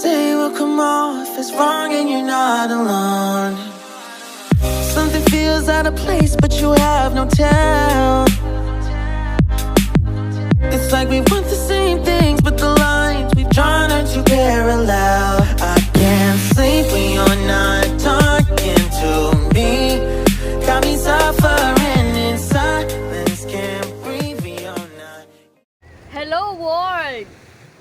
say will come off as wrong and you're not alone. Something feels out of place, but you have no tell. It's like we want the same things, but the lines we've drawn are too parallel. I can't sleep when you're not talking to me. Got me suffering in silence, can't breathe when you're not. Hello world!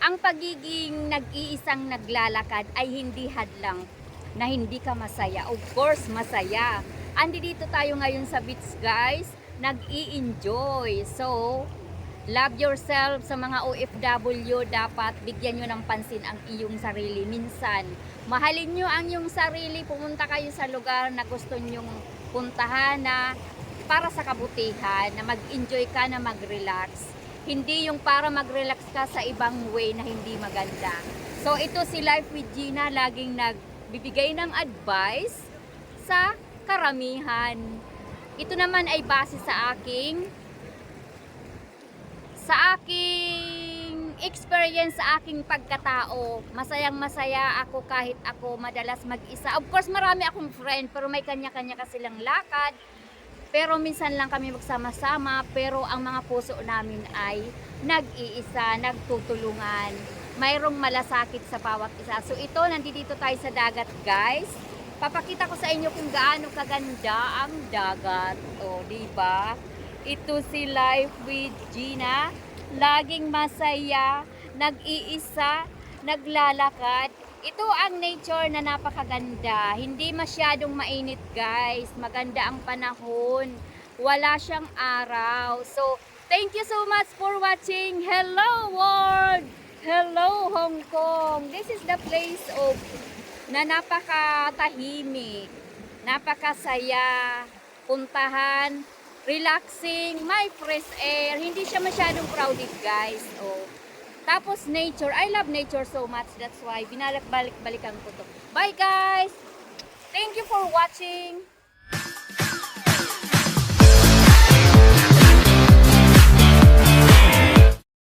Ang pagiging nag-iisang naglalakad ay hindi hadlang na hindi ka masaya. Of course, masaya. Andi dito tayo ngayon sa beach, guys. Nag-i-enjoy. So, love yourself. Sa mga OFW, dapat bigyan nyo ng pansin ang iyong sarili. Minsan, mahalin nyo ang iyong sarili. Pumunta kayo sa lugar na gusto nyong puntahan na para sa kabutihan, na mag-enjoy ka, na mag-relax. Hindi yung para mag-relax ka sa ibang way na hindi maganda. So ito si Life with Gina, laging nagbibigay ng advice sa karamihan. Ito naman ay base sa aking experience, sa aking pagkatao. Masayang masaya ako kahit ako madalas mag-isa. Of course marami akong friend, pero may kanya-kanya kasi silang lakad. Pero minsan lang kami magsama-sama, pero ang mga puso namin ay nag-iisa, nagtutulungan. Mayroong malasakit sa bawat isa. So ito, nandito tayo sa dagat, guys. Papakita ko sa inyo kung gaano kaganda ang dagat. O, diba? Ito si Life with Gina. Laging masaya, nag-iisa, naglalakad. Ito ang nature na napakaganda. Hindi masyadong mainit, guys. Maganda ang panahon. Wala siyang araw. So, thank you so much for watching. Hello world! Hello Hong Kong! This is the place of na napakatahimik, napakasaya, puntahan, relaxing, may fresh air. Hindi siya masyadong crowded, guys. Oh. Tapos nature, I love nature so much. That's why binalik-balikan ko to. Bye guys! Thank you for watching!